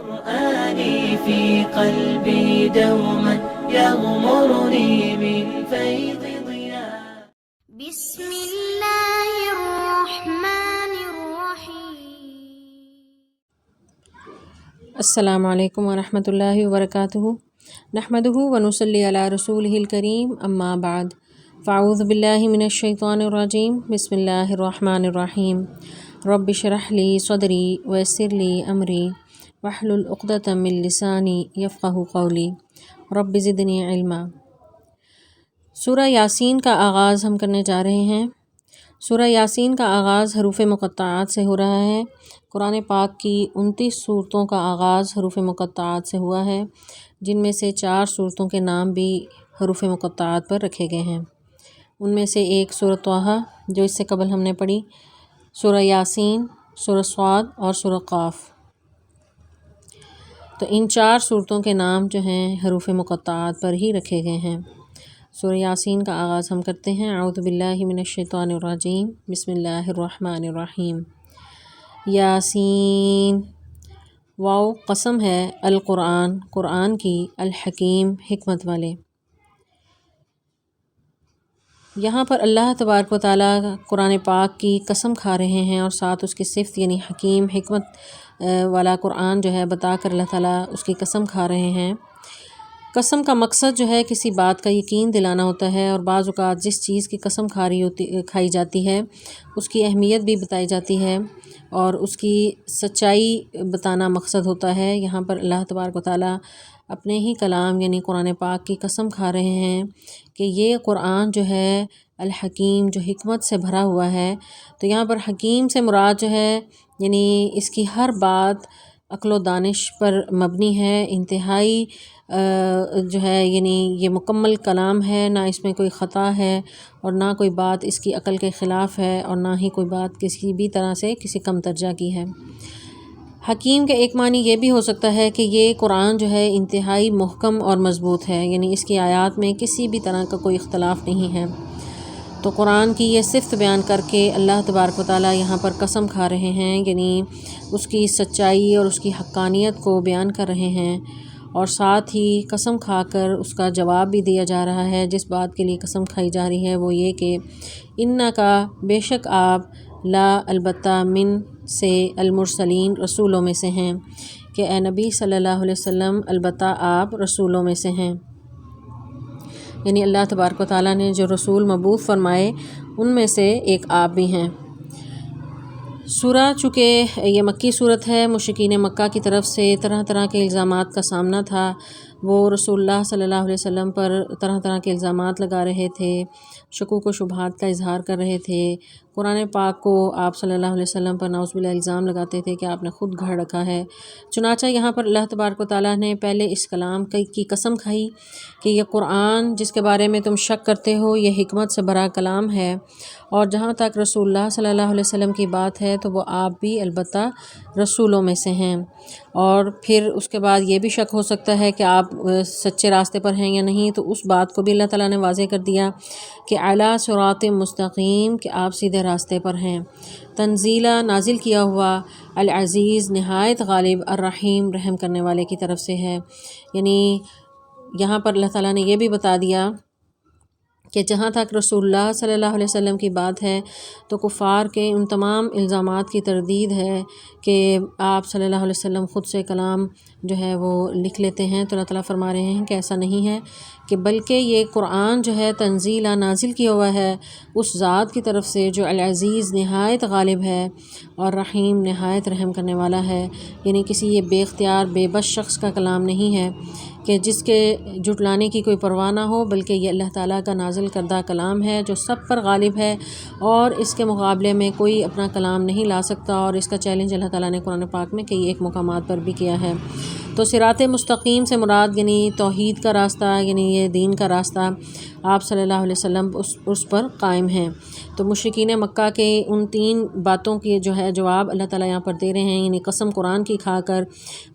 قرآني في قلبي دوما يغمرني من فيض ضياء. بسم الله الرحمن الرحیم. السلام علیکم ورحمۃ اللہ وبرکاتہ. نحمدہ ونصلی علی رسولہ الکریم، اما بعد، فاعوذ باللہ من الشیطان الرجیم، بسم اللہ الرحمن الرحیم. رب اشرح لی صدری ویسر لی امری واحلل عقدۃ من لسانی یفقہوا قولی رب زدنی علما. سورہ یاسین کا آغاز ہم کرنے جا رہے ہیں. سورہ یاسین کا آغاز حروف مقطعات سے ہو رہا ہے. قرآن پاک کی 29 صورتوں کا آغاز حروف مقطعات سے ہوا ہے، جن میں سے 4 صورتوں کے نام بھی حروف مقطعات پر رکھے گئے ہیں. ان میں سے ایک سورۃ طٰہٰ جو اس سے قبل ہم نے پڑھی، سورہ یاسین، سورہ صاد اور سورہ قاف. تو ان 4 صورتوں کے نام جو ہیں حروف مقطعات پر ہی رکھے گئے ہیں. سورہ یاسین کا آغاز ہم کرتے ہیں. اعوذ باللہ من الشیطان الرجیم، بسم اللہ الرحمن الرحیم. یاسین، واو قسم ہے القرآن، قرآن کی، الحکیم حکمت والے. یہاں پر اللہ تبارک و تعالیٰ قرآن پاک کی قسم کھا رہے ہیں اور ساتھ اس کی صفت یعنی حکیم حکمت والا قرآن جو ہے بتا کر اللہ تعالیٰ اس کی قسم کھا رہے ہیں. قسم کا مقصد جو ہے کسی بات کا یقین دلانا ہوتا ہے، اور بعض اوقات جس چیز کی قسم کھائی جاتی ہے اس کی اہمیت بھی بتائی جاتی ہے اور اس کی سچائی بتانا مقصد ہوتا ہے. یہاں پر اللہ تبارک و تعالیٰ اپنے ہی کلام یعنی قرآن پاک کی قسم کھا رہے ہیں کہ یہ قرآن جو ہے الحکیم، جو حکمت سے بھرا ہوا ہے. تو یہاں پر حکیم سے مراد جو ہے یعنی اس کی ہر بات عقل و دانش پر مبنی ہے، انتہائی جو ہے یعنی یہ مکمل کلام ہے، نہ اس میں کوئی خطا ہے اور نہ کوئی بات اس کی عقل کے خلاف ہے اور نہ ہی کوئی بات کسی بھی طرح سے کسی کم درجہ کی ہے. حکیم کے ایک معنی یہ بھی ہو سکتا ہے کہ یہ قرآن جو ہے انتہائی محکم اور مضبوط ہے، یعنی اس کی آیات میں کسی بھی طرح کا کوئی اختلاف نہیں ہے. تو قرآن کی یہ صفت بیان کر کے اللہ تبارک و تعالیٰ یہاں پر قسم کھا رہے ہیں، یعنی اس کی سچائی اور اس کی حقانیت کو بیان کر رہے ہیں، اور ساتھ ہی قسم کھا کر اس کا جواب بھی دیا جا رہا ہے. جس بات کے لیے قسم کھائی جا رہی ہے وہ یہ کہ انکا، بے شک آپ، لا البتہ، من سے، المرسلین رسولوں میں سے ہیں، کہ اے نبی صلی اللہ علیہ وسلم البتہ آپ رسولوں میں سے ہیں. یعنی اللہ تبارک و تعالیٰ نے جو رسول مبعوث فرمائے ان میں سے ایک آپ بھی ہیں. سورہ چونکہ یہ مکی صورت ہے، مشرکین مکہ کی طرف سے طرح طرح کے الزامات کا سامنا تھا. وہ رسول اللہ صلی اللہ علیہ وسلم پر طرح طرح کے الزامات لگا رہے تھے، شکوک و شبہات کا اظہار کر رہے تھے. قرآن پاک کو آپ صلی اللہ علیہ وسلم پر نعوذ باللہ الزام لگاتے تھے کہ آپ نے خود گھڑ رکھا ہے. چنانچہ یہاں پر اللہ تبارک و تعالیٰ نے پہلے اس کلام کی قسم کھائی کہ یہ قرآن جس کے بارے میں تم شک کرتے ہو یہ حکمت سے بھرا کلام ہے، اور جہاں تک رسول اللہ صلی اللہ علیہ وسلم کی بات ہے تو وہ آپ بھی البتہ رسولوں میں سے ہیں. اور پھر اس کے بعد یہ بھی شک ہو سکتا ہے کہ آپ سچے راستے پر ہیں یا نہیں، تو اس بات کو بھی اللہ تعالیٰ نے واضح کر دیا کہ اعلیٰ صراط مستقیم، کہ آپ سیدھے راستے پر ہیں. تنزیلہ، نازل کیا ہوا، العزیز نہایت غالب، الرحیم رحم کرنے والے کی طرف سے ہے. یعنی یہاں پر اللہ تعالیٰ نے یہ بھی بتا دیا کہ جہاں تک رسول اللہ صلی اللہ علیہ وسلم کی بات ہے تو کفار کے ان تمام الزامات کی تردید ہے کہ آپ صلی اللہ علیہ وسلم خود سے کلام جو ہے وہ لکھ لیتے ہیں. تو اللہ تعالیٰ فرما رہے ہیں کہ ایسا نہیں ہے، کہ بلکہ یہ قرآن جو ہے تنزیلہ نازل کیا ہوا ہے اس ذات کی طرف سے جو العزیز نہایت غالب ہے اور رحیم نہایت رحم کرنے والا ہے. یعنی کسی یہ بے اختیار بے بس شخص کا کلام نہیں ہے کہ جس کے جھٹلانے کی کوئی پرواہ نہ ہو، بلکہ یہ اللہ تعالیٰ کا نازل کردہ کلام ہے جو سب پر غالب ہے اور اس کے مقابلے میں کوئی اپنا کلام نہیں لا سکتا. اور اس کا چیلنج اللہ تعالیٰ نے قرآن پاک میں کئی ایک مقامات پر بھی کیا ہے. تو صراط مستقیم سے مراد یعنی توحید کا راستہ، یعنی یہ دین کا راستہ، آپ صلی اللہ علیہ وسلم اس پر قائم ہیں. تو مشرکین مکہ کے ان 3 باتوں کی جو ہے جواب اللہ تعالیٰ یہاں پر دے رہے ہیں. یعنی قسم قرآن کی کھا کر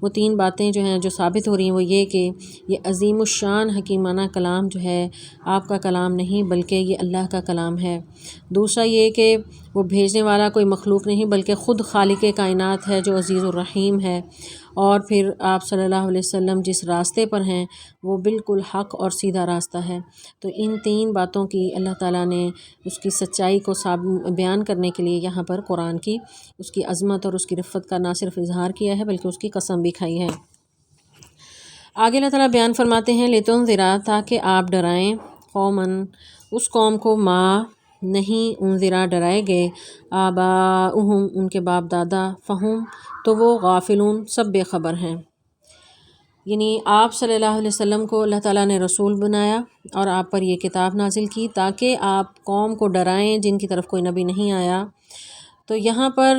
وہ 3 باتیں جو ہیں جو ثابت ہو رہی ہیں وہ یہ کہ یہ عظیم الشان حکیمانہ کلام جو ہے آپ کا کلام نہیں بلکہ یہ اللہ کا کلام ہے. دوسرا یہ کہ وہ بھیجنے والا کوئی مخلوق نہیں بلکہ خود خالق کائنات ہے جو عزیز الرحیم ہے. اور پھر آپ صلی اللہ علیہ وسلم جس راستے پر ہیں وہ بالکل حق اور سیدھا راستہ ہے۔ تو ان 3 باتوں کی اللہ تعالیٰ نے اس کی سچائی کو بیان کرنے کے لیے یہاں پر قرآن کی اس کی عظمت اور اس کی رفت کا نہ صرف اظہار کیا ہے بلکہ اس کی قسم بھی کھائی ہے۔ آگے اللہ تعالیٰ بیان فرماتے ہیں لِتُنذِرَ تاکہ آپ ڈرائیں قوماً اس قوم کو ما نہیں انذرا ڈرائے گئے آباؤہم ان کے باپ دادا فہم تو وہ غافلون سب بے خبر ہیں۔ یعنی آپ صلی اللہ علیہ وسلم کو اللہ تعالیٰ نے رسول بنایا اور آپ پر یہ کتاب نازل کی تاکہ آپ قوم کو ڈرائیں جن کی طرف کوئی نبی نہیں آیا۔ تو یہاں پر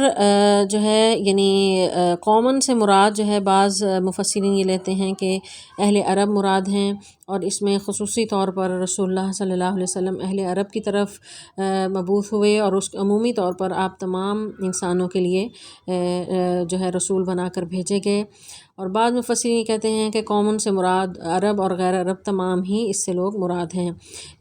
جو ہے یعنی قومن سے مراد جو ہے بعض مفسرین یہ لیتے ہیں کہ اہل عرب مراد ہیں، اور اس میں خصوصی طور پر رسول اللہ صلی اللہ علیہ وسلم اہل عرب کی طرف مبعوث ہوئے، اور اس عمومی طور پر آپ تمام انسانوں کے لیے جو ہے رسول بنا کر بھیجے گئے۔ اور بعض مفسرین یہ کہتے ہیں کہ قومن سے مراد عرب اور غیر عرب تمام ہی اس سے لوگ مراد ہیں،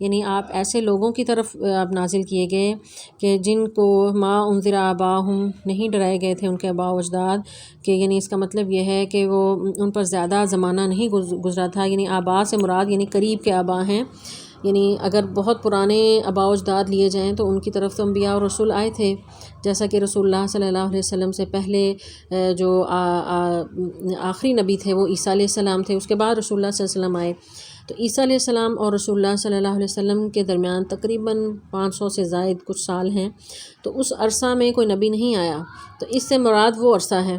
یعنی آپ ایسے لوگوں کی طرف آپ نازل کیے گئے کہ جن کو ما انذر آباہم نہیں ڈرائے گئے تھے ان کے آباء و اجداد، کہ یعنی اس کا مطلب یہ ہے کہ وہ ان پر زیادہ زمانہ نہیں گزرا تھا، یعنی آباء سے مراد یعنی قریب کے آباء ہیں، یعنی اگر بہت پرانے آباء و اجداد لیے جائیں تو ان کی طرف تو انبیاء اور رسول آئے تھے، جیسا کہ رسول اللہ صلی اللہ علیہ وسلم سے پہلے جو آخری نبی تھے وہ عیسیٰ علیہ السلام تھے، اس کے بعد رسول اللہ صلی اللہ علیہ وسلم آئے۔ تو عیسیٰ علیہ السلام اور رسول اللہ صلی اللہ علیہ وسلم کے درمیان تقریباً 500 سے زائد کچھ سال ہیں، تو اس عرصہ میں کوئی نبی نہیں آیا، تو اس سے مراد وہ عرصہ ہے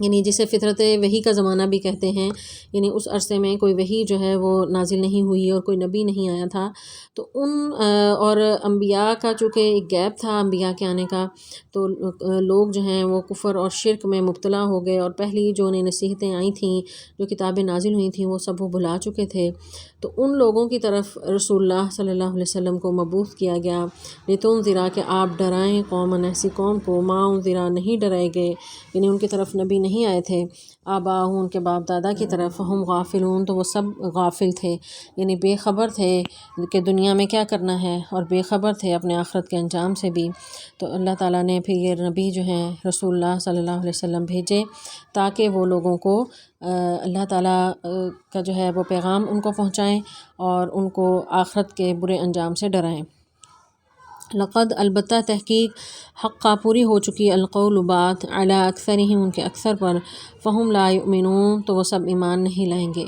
یعنی جسے فطرت وحی کا زمانہ بھی کہتے ہیں، یعنی اس عرصے میں کوئی وحی جو ہے وہ نازل نہیں ہوئی اور کوئی نبی نہیں آیا تھا۔ تو ان اور انبیاء کا چونکہ ایک گیپ تھا انبیاء کے آنے کا، تو لوگ جو ہیں وہ کفر اور شرک میں مبتلا ہو گئے، اور پہلی جو انہیں نصیحتیں آئی تھیں جو کتابیں نازل ہوئی تھیں وہ سب وہ بھلا چکے تھے۔ تو ان لوگوں کی طرف رسول اللہ صلی اللہ علیہ وسلم کو مبعوث کیا گیا لِتُنذِرَ کہ آپ ڈرائیں قوماً ایسی قوم کو ما انذرا نہیں ڈرائے گئے، یعنی ان کی طرف نبی نہیں آئے تھے آباؤہم ان کے باپ دادا کی طرف ہم غافلون تو وہ سب غافل تھے، یعنی بے خبر تھے کہ دنیا میں کیا کرنا ہے، اور بے خبر تھے اپنے آخرت کے انجام سے بھی۔ تو اللہ تعالیٰ نے پھر یہ نبی جو ہیں رسول اللہ صلی اللہ علیہ وسلم بھیجے تاکہ وہ لوگوں کو اللہ تعالیٰ کا جو ہے وہ پیغام ان کو پہنچائیں اور ان کو آخرت کے برے انجام سے ڈرائیں۔ لقد البتہ تحقیق حقہ پوری ہو چکی القول بات علی اکثرہم ان کے اکثر پر فہم لا یؤمنون تو وہ سب ایمان نہیں لائیں گے۔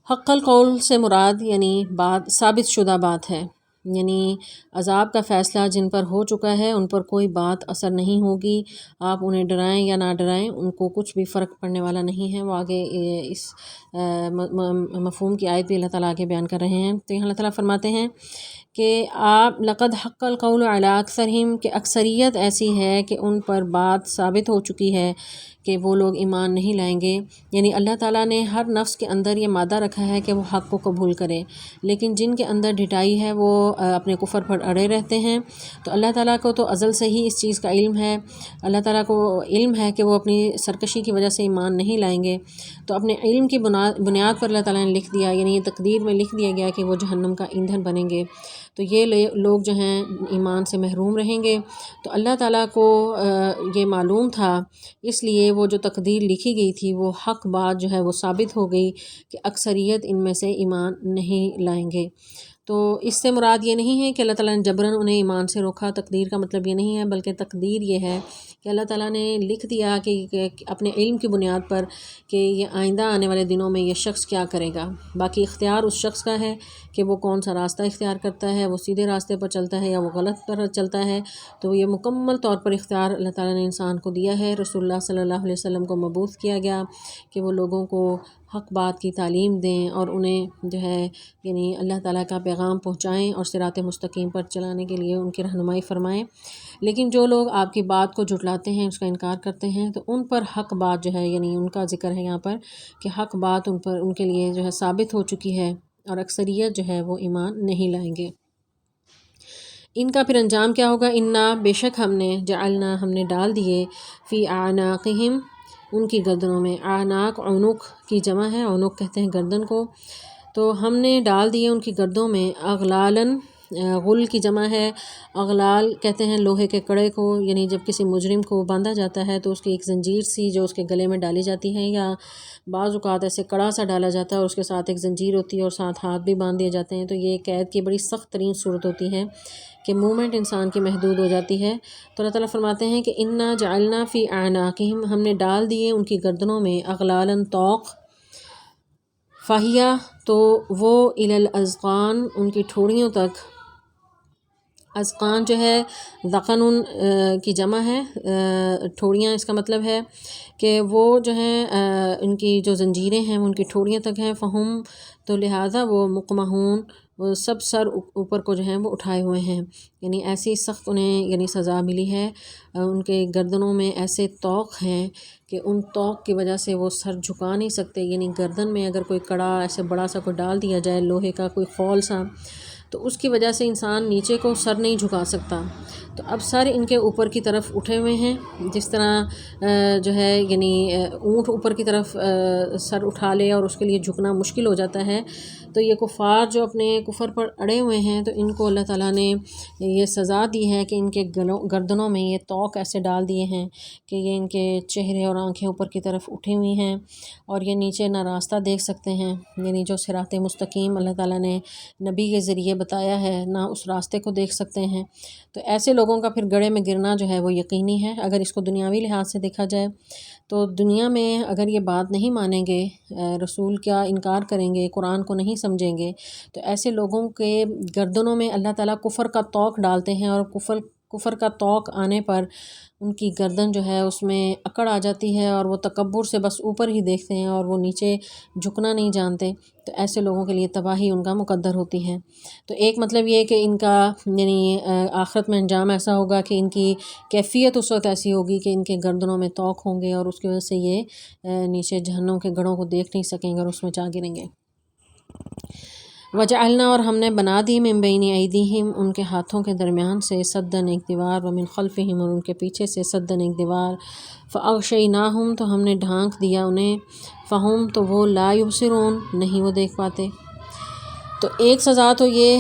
حق القول سے مراد یعنی بات ثابت شدہ بات ہے، یعنی عذاب کا فیصلہ جن پر ہو چکا ہے ان پر کوئی بات اثر نہیں ہوگی، آپ انہیں ڈرائیں یا نہ ڈرائیں ان کو کچھ بھی فرق پڑنے والا نہیں ہے۔ وہ آگے اس مفہوم کی آیت بھی اللہ تعالیٰ آگے بیان کر رہے ہیں۔ تو یہاں اللہ تعالیٰ فرماتے ہیں کہ آپ لقد حق القول علی اکثرہم کہ اکثریت ایسی ہے کہ ان پر بات ثابت ہو چکی ہے کہ وہ لوگ ایمان نہیں لائیں گے، یعنی اللہ تعالیٰ نے ہر نفس کے اندر یہ مادہ رکھا ہے کہ وہ حق کو قبول کرے، لیکن جن کے اندر ڈھٹائی ہے وہ اپنے کفر پر اڑے رہتے ہیں۔ تو اللہ تعالیٰ کو تو ازل سے ہی اس چیز کا علم ہے، اللہ تعالیٰ کو علم ہے کہ وہ اپنی سرکشی کی وجہ سے ایمان نہیں لائیں گے، تو اپنے علم کی بنیاد پر اللہ تعالیٰ نے لکھ دیا، یعنی یہ تقدیر میں لکھ دیا گیا کہ وہ جہنم کا ایندھن بنیں گے، تو یہ لوگ جو ہیں ایمان سے محروم رہیں گے۔ تو اللہ تعالیٰ کو یہ معلوم تھا، اس لیے وہ جو تقدیر لکھی گئی تھی وہ حق بات جو ہے وہ ثابت ہو گئی کہ اکثریت ان میں سے ایمان نہیں لائیں گے۔ تو اس سے مراد یہ نہیں ہے کہ اللہ تعالیٰ نے جبراً انہیں ایمان سے روکا، تقدیر کا مطلب یہ نہیں ہے، بلکہ تقدیر یہ ہے کہ اللہ تعالیٰ نے لکھ دیا کہ اپنے علم کی بنیاد پر کہ یہ آئندہ آنے والے دنوں میں یہ شخص کیا کرے گا، باقی اختیار اس شخص کا ہے کہ وہ کون سا راستہ اختیار کرتا ہے، وہ سیدھے راستے پر چلتا ہے یا وہ غلط پر چلتا ہے۔ تو یہ مکمل طور پر اختیار اللہ تعالیٰ نے انسان کو دیا ہے۔ رسول اللہ صلی اللہ علیہ وسلم کو مبعوث کیا گیا کہ وہ لوگوں کو حق بات کی تعلیم دیں اور انہیں جو ہے یعنی اللہ تعالیٰ کا پیغام پہنچائیں اور صراط مستقیم پر چلانے کے لیے ان کی رہنمائی فرمائیں۔ لیکن جو لوگ آپ کی بات کو جھٹلاتے ہیں، اس کا انکار کرتے ہیں، تو ان پر حق بات جو ہے یعنی ان کا ذکر ہے یہاں پر کہ حق بات ان کے لیے جو ہے ثابت ہو چکی ہے اور اکثریت جو ہے وہ ایمان نہیں لائیں گے۔ ان کا پھر انجام کیا ہوگا؟ انا بے شک ہم نے ڈال دیے فی اعناقہم ان کی گردنوں میں، اعناق عنق کی جمع ہے، عنق کہتے ہیں گردن کو، تو ہم نے ڈال دیے ان کی گردوں میں اغلالن غل کی جمع ہے، اغلال کہتے ہیں لوہے کے کڑے کو، یعنی جب کسی مجرم کو باندھا جاتا ہے تو اس کی ایک زنجیر سی جو اس کے گلے میں ڈالی جاتی ہے، یا بعض اوقات ایسے کڑا سا ڈالا جاتا ہے اور اس کے ساتھ ایک زنجیر ہوتی ہے اور ساتھ ہاتھ بھی باندھ دیے جاتے ہیں، تو یہ قید کی بڑی سخت ترین صورت ہوتی ہے کہ موومنٹ انسان کی محدود ہو جاتی ہے۔ تو اللہ تعالیٰ فرماتے ہیں کہ انا جعلنا فی اعناقہم، ہم نے ڈال دیے ان کی گردنوں میں اغلالا طوق، فہیا تو وہ الی الاذقان، ان کی ٹھوڑیوں تک، اذقان جو ہے ذقن کی جمع ہے، ٹھوڑیاں اس کا مطلب ہے کہ وہ جو ہیں ان کی جو زنجیریں ہیں وہ ان کی ٹھوڑیوں تک ہیں، فہم تو لہٰذا وہ مقمحون، وہ سب سر اوپر کو جو ہیں وہ اٹھائے ہوئے ہیں، یعنی ایسی سخت انہیں یعنی سزا ملی ہے، ان کے گردنوں میں ایسے طوق ہیں کہ ان طوق کی وجہ سے وہ سر جھکا نہیں سکتے، یعنی گردن میں اگر کوئی کڑا ایسے بڑا سا کوئی ڈال دیا جائے لوہے کا کوئی خول سا، تو اس کی وجہ سے انسان نیچے کو سر نہیں جھکا سکتا۔ تو اب سر ان کے اوپر کی طرف اٹھے ہوئے ہیں، جس طرح جو ہے یعنی اونٹ اوپر کی طرف سر اٹھا لے اور اس کے لیے جھکنا مشکل ہو جاتا ہے، تو یہ کفار جو اپنے کفر پر اڑے ہوئے ہیں تو ان کو اللہ تعالیٰ نے یہ سزا دی ہے کہ ان کے گردنوں میں یہ طوق ایسے ڈال دیے ہیں کہ یہ ان کے چہرے اور آنکھیں اوپر کی طرف اٹھی ہوئی ہیں اور یہ نیچے نہ راستہ دیکھ سکتے ہیں، یعنی جو صراط مستقیم اللہ تعالیٰ نے نبی کے ذریعے بتایا ہے نہ اس راستے کو دیکھ سکتے ہیں۔ تو ایسے لوگوں کا پھر گڑھے میں گرنا جو ہے وہ یقینی ہے۔ اگر اس کو دنیاوی لحاظ سے دیکھا جائے تو دنیا میں اگر یہ بات نہیں مانیں گے، رسول کا انکار کریں گے، قرآن کو نہیں سمجھیں گے، تو ایسے لوگوں کے گردنوں میں اللہ تعالیٰ کفر کا طوق ڈالتے ہیں، اور کفر کا طوق آنے پر ان کی گردن جو ہے اس میں اکڑ آ جاتی ہے اور وہ تکبر سے بس اوپر ہی دیکھتے ہیں اور وہ نیچے جھکنا نہیں جانتے، تو ایسے لوگوں کے لیے تباہی ان کا مقدر ہوتی ہے۔ تو ایک مطلب یہ کہ ان کا یعنی آخرت میں انجام ایسا ہوگا کہ ان کی کیفیت اس وقت ایسی ہوگی کہ ان کے گردنوں میں طوق ہوں گے اور اس کی وجہ سے یہ نیچے جہنم کے گڑھوں کو دیکھ نہیں سکیں گے اور اس میں جا گریں گے۔ وجعلنا، اور ہم نے بنا دی من بین ایدیہم، ان کے ہاتھوں کے درمیان سے، سدن ایک دیوار، ومن خلفہم، اور ان کے پیچھے سے، سدن ایک دیوار، فاغشیناہم، تو ہم نے ڈھانک دیا انہیں، فہم تو وہ لا یبصرون، نہیں وہ دیکھ پاتے۔ تو ایک سزا تو یہ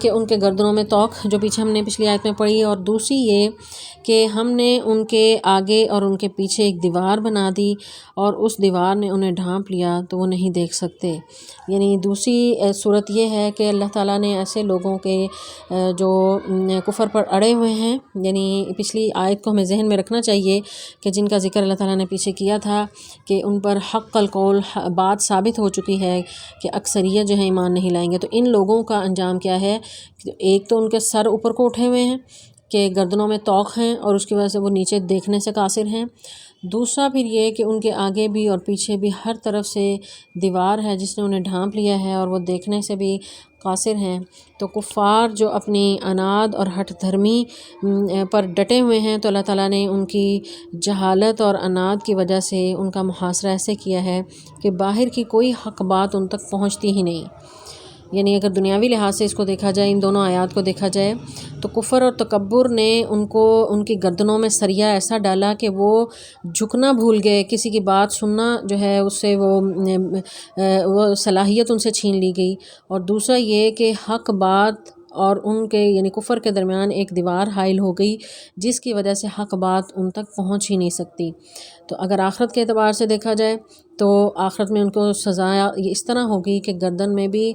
کہ ان کے گردنوں میں طوق جو پیچھے ہم نے پچھلی آیت میں پڑھی، اور دوسری یہ کہ ہم نے ان کے آگے اور ان کے پیچھے ایک دیوار بنا دی اور اس دیوار نے انہیں ڈھانپ لیا تو وہ نہیں دیکھ سکتے۔ یعنی دوسری صورت یہ ہے کہ اللہ تعالیٰ نے ایسے لوگوں کے جو کفر پر اڑے ہوئے ہیں، یعنی پچھلی آیت کو ہمیں ذہن میں رکھنا چاہیے کہ جن کا ذکر اللہ تعالیٰ نے پیچھے کیا تھا کہ ان پر حق القول بات ثابت ہو چکی ہے کہ اکثریت جو ہے ایمان نہیں لائیں گے، تو ان لوگوں کا انجام کیا ہے؟ ایک تو ان کے سر اوپر کو اٹھے ہوئے ہیں کہ گردنوں میں طوق ہیں اور اس کی وجہ سے وہ نیچے دیکھنے سے قاصر ہیں، دوسرا پھر یہ کہ ان کے آگے بھی اور پیچھے بھی ہر طرف سے دیوار ہے جس نے انہیں ڈھانپ لیا ہے اور وہ دیکھنے سے بھی قاصر ہیں۔ تو کفار جو اپنی عناد اور ہٹ دھرمی پر ڈٹے ہوئے ہیں، تو اللہ تعالیٰ نے ان کی جہالت اور عناد کی وجہ سے ان کا محاصرہ ایسے کیا ہے کہ باہر کی کوئی حق بات ان تک پہنچتی ہی نہیں۔ یعنی اگر دنیاوی لحاظ سے اس کو دیکھا جائے، ان دونوں آیات کو دیکھا جائے، تو کفر اور تکبر نے ان کی گردنوں میں سریا ایسا ڈالا کہ وہ جھکنا بھول گئے، کسی کی بات سننا جو ہے اس سے وہ صلاحیت ان سے چھین لی گئی، اور دوسرا یہ کہ حق بات اور ان کے یعنی کفر کے درمیان ایک دیوار حائل ہو گئی جس کی وجہ سے حق بات ان تک پہنچ ہی نہیں سکتی۔ تو اگر آخرت کے اعتبار سے دیکھا جائے تو آخرت میں ان کو سزا اس طرح ہوگی کہ گردن میں بھی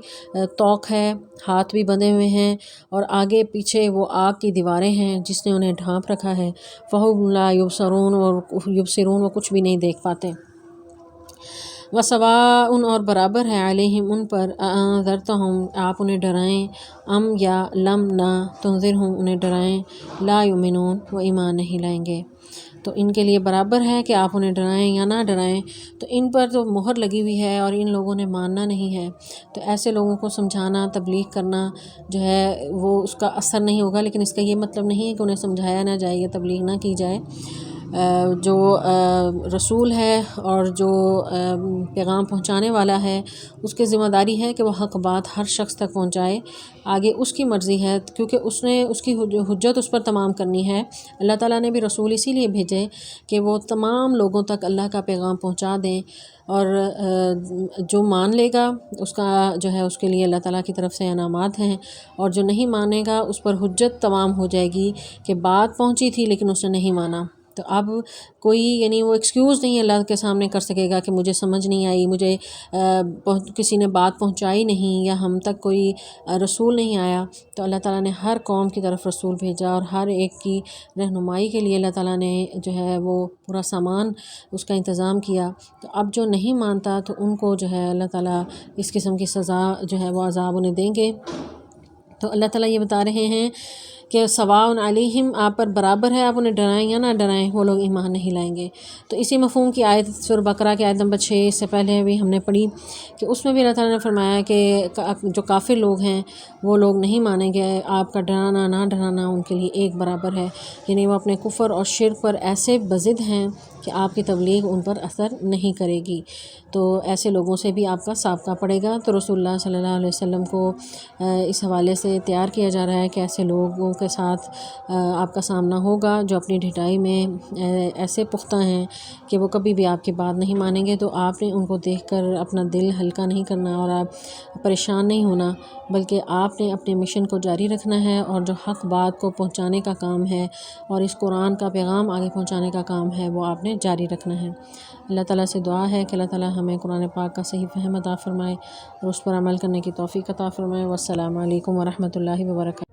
طوق ہے، ہاتھ بھی بندھے ہوئے ہیں اور آگے پیچھے وہ آگ کی دیواریں ہیں جس نے انہیں ڈھانپ رکھا ہے، فَهُمْ لَا يُبْصِرُونَ، وہ کچھ بھی نہیں دیکھ پاتے۔ وَسَوَاءٌ، اور برابر ہے، علیہم ان پر، أَنذَرْتَهُمْ، آپ انہیں ڈرائیں، ام یا لم نہ تنذرہم، انہیں ڈرائیں، لا یؤمنون، وہ ایمان نہیں لائیں گے۔ تو ان کے لیے برابر ہے کہ آپ انہیں ڈرائیں یا نہ ڈرائیں، تو ان پر تو مہر لگی ہوئی ہے اور ان لوگوں نے ماننا نہیں ہے، تو ایسے لوگوں کو سمجھانا، تبلیغ کرنا جو ہے وہ اس کا اثر نہیں ہوگا، لیکن اس کا یہ مطلب نہیں ہے کہ انہیں سمجھایا نہ جائے یا تبلیغ نہ کی جائے۔ جو رسول ہے اور جو پیغام پہنچانے والا ہے اس کی ذمہ داری ہے کہ وہ حق بات ہر شخص تک پہنچائے. آگے اس کی مرضی ہے کیونکہ اس نے اس کی حجت اس پر تمام کرنی ہے. اللہ تعالیٰ نے بھی رسول اسی لیے بھیجے کہ وہ تمام لوگوں تک اللہ کا پیغام پہنچا دیں، اور جو مان لے گا اس کا جو ہے اس کے لیے اللہ تعالیٰ کی طرف سے انعامات ہیں، اور جو نہیں مانے گا اس پر حجت تمام ہو جائے گی کہ بات پہنچی تھی لیکن اس نے نہیں مانا. تو اب کوئی یعنی وہ ایکسکیوز نہیں اللہ کے سامنے کر سکے گا کہ مجھے سمجھ نہیں آئی، مجھے کسی نے بات پہنچائی نہیں، یا ہم تک کوئی رسول نہیں آیا. تو اللہ تعالیٰ نے ہر قوم کی طرف رسول بھیجا، اور ہر ایک کی رہنمائی کے لیے اللہ تعالیٰ نے جو ہے وہ پورا سامان اس کا انتظام کیا. تو اب جو نہیں مانتا تو ان کو جو ہے اللہ تعالیٰ اس قسم کی سزا جو ہے وہ عذاب انہیں دیں گے. تو اللہ تعالیٰ یہ بتا رہے ہیں کہ سواء علیہم، آپ پر برابر ہے، آپ انہیں ڈرائیں یا نہ ڈرائیں، وہ لوگ ایمان نہیں لائیں گے. تو اسی مفہوم کی آیت سورہ بقرہ کی آیت نمبر 6 اس سے پہلے بھی ہم نے پڑھی کہ اس میں بھی اللہ تعالیٰ نے فرمایا کہ جو کافر لوگ ہیں وہ لوگ نہیں مانیں گے، آپ کا ڈرانا نہ ڈرانا ان کے لیے ایک برابر ہے. یعنی وہ اپنے کفر اور شرک پر ایسے بضد ہیں کہ آپ کی تبلیغ ان پر اثر نہیں کرے گی. تو ایسے لوگوں سے بھی آپ کا سابقہ پڑے گا. تو رسول اللہ صلی اللہ علیہ وسلم کو اس حوالے سے تیار کیا جا رہا ہے کہ ایسے لوگوں کے ساتھ آپ کا سامنا ہوگا جو اپنی ڈھٹائی میں ایسے پختہ ہیں کہ وہ کبھی بھی آپ کی بات نہیں مانیں گے. تو آپ نے ان کو دیکھ کر اپنا دل ہلکا نہیں کرنا اور آپ پریشان نہیں ہونا، بلکہ آپ نے اپنے مشن کو جاری رکھنا ہے، اور جو حق بات کو پہنچانے کا کام ہے اور اس قرآن کا پیغام آگے پہنچانے کا کام ہے وہ آپ نے جاری رکھنا ہے. اللہ تعالیٰ سے دعا ہے کہ اللہ تعالیٰ ہمیں قرآن پاک کا صحیح فہم عطا فرمائے اور اس پر عمل کرنے کی توفیق عطا فرمائے. والسلام علیکم ورحمۃ اللہ وبرکاتہ.